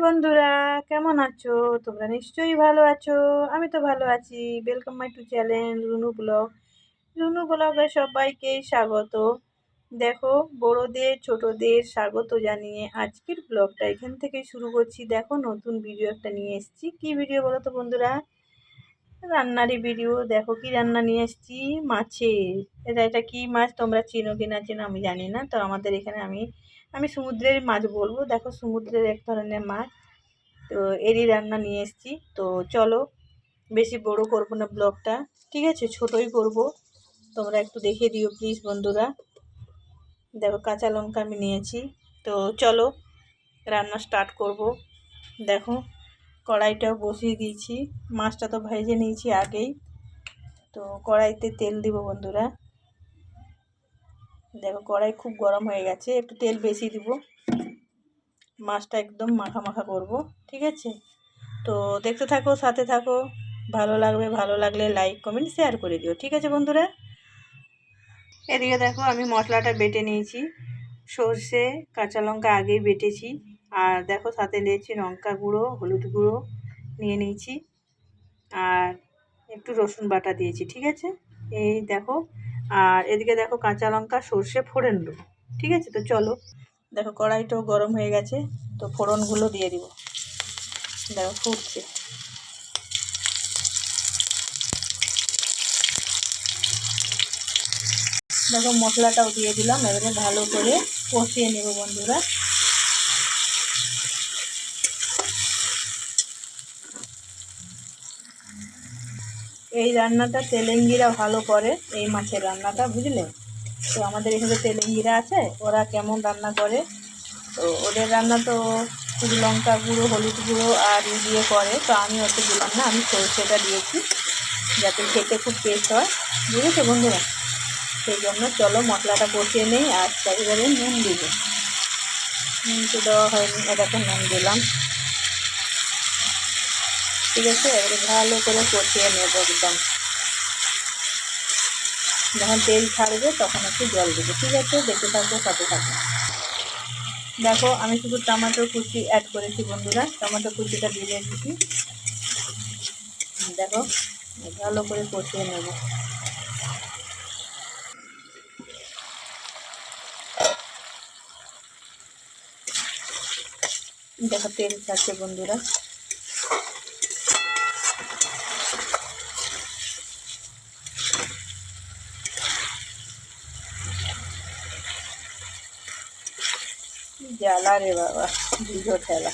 বন্ধুরা, কেমন আছো? তোমরা নিশ্চয়ই ভালো আছো। আমি তো ভালো আছি। Welcome my to channel Runu blog. Runu ব্লগে সবাইকে স্বাগত। দেখো, বড়দের ছোটদের স্বাগত জানিয়ে আজকের ব্লগটা এখান থেকে শুরু করছি। দেখো, নতুন ভিডিও একটা নিয়ে এসেছি। কি ভিডিও বলো তো বন্ধুরা? রান্নারই ভিডিও। দেখো কি রান্না নিয়ে এসেছি, মাছের। এটা কি মাছ তোমরা চেনো কি না চেনো আমি জানি না। তো আমাদের এখানে আমি সমুদ্রের মাছ বলবো। দেখো, সমুদ্রের এক ধরনের মাছ। তো এরই রান্না নিয়ে এসেছি। তো চলো, বেশি বড় করব না ব্লগটা, ঠিক আছে? ছোটই করব। তোমরা একটু দেখে দিও প্লিজ বন্ধুরা। দেখো, কাঁচা লঙ্কা আমি নিয়েছি। তো চলো রান্না স্টার্ট করব। দেখো, কড়াইটাও বসিয়ে দিয়েছি। মাছটা তো ভেজে নিয়েছি আগেই। তো কড়াইতে তেল দিব বন্ধুরা। দেখো, কড়াই খুব গরম হয়ে গেছে, একটু তেল বেশি দিব। মাছটা একদম মাখা মাখা করব, ঠিক আছে? তো দেখতে থাকো, সাথে থাকো। ভালো লাগলে লাইক কমেন্ট শেয়ার করে দিও, ঠিক আছে বন্ধুরা? এদিকে দেখো, আমি মশলাটা বেটে নিয়েছি। সর্ষে, কাঁচা লঙ্কা আগেই বেটেছি। আর দেখো, সাথে নিয়েছি লঙ্কা গুঁড়ো, হলুদ গুঁড়ো নিয়ে নিয়েছি। আর একটু রসুন বাটা দিয়েছি, ঠিক আছে? এই দেখো। আর এদিকে দেখো, কাঁচা লঙ্কা সর্ষে ফোড়ন দেবো, ঠিক আছে? তো চলো। দেখো, কড়াইটাও গরম হয়ে গেছে। তো ফোড়নগুলো দিয়ে দিব। দেখো, ফুটছে। দেখো, মশলাটাও দিয়ে দিলাম। এবারে ভালো করে কষিয়ে নেব বন্ধুরা। এই রান্নাটা তেলেঙ্গিরা ভালো করে, এই মাছের রান্নাটা, বুঝলে? তো আমাদের এখানে তেলেঙ্গিরা আছে, ওরা কেমন রান্না করে। তো ওদের রান্না তো শুধু লঙ্কা গুঁড়ো, হলুদ গুঁড়ো আর দিয়ে করে। তো আমি অত দিলাম না, আমি সরষেটা দিয়েছি যাতে খেতে খুব টেস্ট হয়, বুঝেছো বন্ধুরা? সেই জন্য চলো মশলাটা কষিয়ে নেই। আর এবারে নুন দিব। নুন তো দেওয়া হয়নি, এটাকে নুন দিলাম, ঠিক আছে? এবারে ভালো করে কষিয়ে নেব একদম। যখন তেল ছাড়বে তখন একটু জল দেবো, ঠিক আছে? দেখতে থাকবো, সাথে থাকবো। দেখো, আমি শুধু টমেটো কুচি অ্যাড করেছি বন্ধুরা। টমেটো কুচিটা দিয়ে দিয়েছি। দেখো, ভালো করে কষিয়ে নেব। দেখো, তেল ছাড়ছে বন্ধুরা। জ্বালা রে বাবা, বুঝো ঠেলা।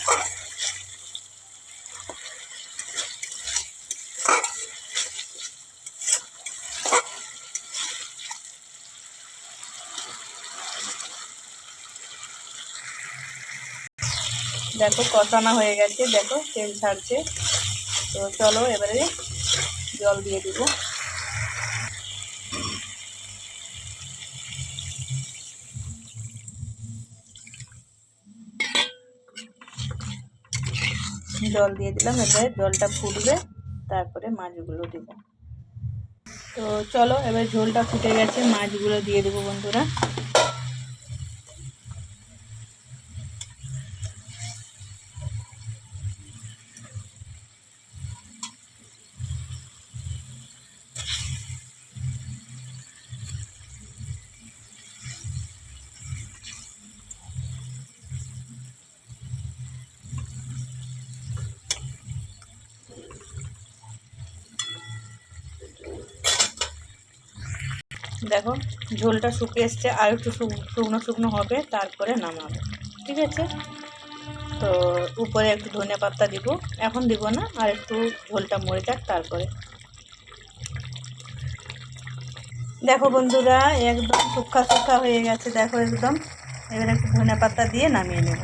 দেখো, কষানো হয়ে গেছে। দেখো, তেল ছাড়ছে। তো চলো এবারে জল দিয়ে দিব। জল দিয়ে দিলাম। এবারে জলটা ফুটবে, তারপরে মাছগুলো দেব। তো চলো, এবার ঝোলটা ফুটে গেছে, মাছগুলো দিয়ে দেবো বন্ধুরা। দেখো, ঝোলটা শুকিয়ে এসছে, আর একটু শুকনো শুকনো হবে, তারপরে নামাবো, ঠিক আছে? তো উপরে একটু ধনে পাতা দিব। এখন দিব না, আর একটু ঝোলটা মরে যাক তারপরে। দেখো বন্ধুরা, একদম শুকনা শুকনা হয়ে গেছে। দেখো একদম। এবারে একটু ধনে পাতা দিয়ে নামিয়ে নেব,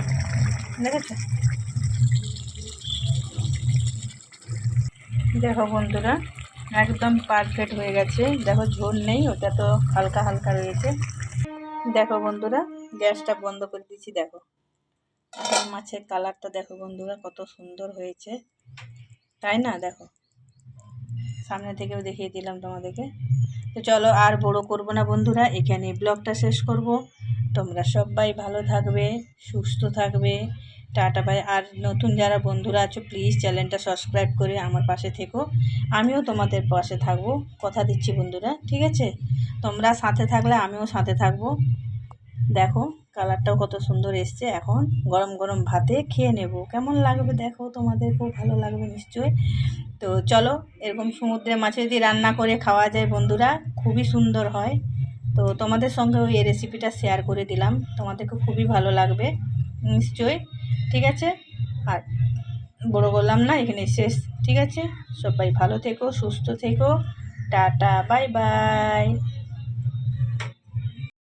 দেখেছো? দেখো বন্ধুরা, একদম পারফেক্ট হয়ে গেছে। দেখো, ঝোল নেই, ওটা তো হালকা হালকা রয়েছে। দেখো বন্ধুরা, গ্যাসটা বন্ধ করে দিচ্ছি। দেখো, মাছের কালারটা দেখো বন্ধুরা, কত সুন্দর হয়েছে, তাই না? দেখো, সামনে থেকেও দেখিয়ে দিলাম তোমাদেরকে। তো চলো, আর বড় করব না বন্ধুরা, এখানে ব্লগটা শেষ করব। তোমরা সবাই ভালো থাকবে, সুস্থ থাকবে, টাটা বাই। আর নতুন যারা বন্ধুরা আছো প্লিজ চ্যানেলটা সাবস্ক্রাইব করে আমার পাশে থেকো, আমিও তোমাদের পাশে থাকবো, কথা দিচ্ছি বন্ধুরা, ঠিক আছে? তোমরা সাথে থাকলে আমিও সাথে থাকবো। দেখো কালারটাও কত সুন্দর এসছে। এখন গরম গরম ভাতে খেয়ে নেব, কেমন লাগবে দেখো, তোমাদের খুব ভালো লাগবে নিশ্চয়ই। তো চলো, এরকম সমুদ্রের মাছে যদি রান্না করে খাওয়া যায় বন্ধুরা, খুবই সুন্দর হয়। তো তোমাদের সঙ্গেও এই রেসিপিটা শেয়ার করে দিলাম, তোমাদেরকে খুবই ভালো লাগবে নিশ্চয়ই, ঠিক আছে? আর বড় করলাম না, এখানে শেষ, ঠিক আছে? সবাই ভালো থেকো, সুস্থ থেকো, টাটা বাই বাই।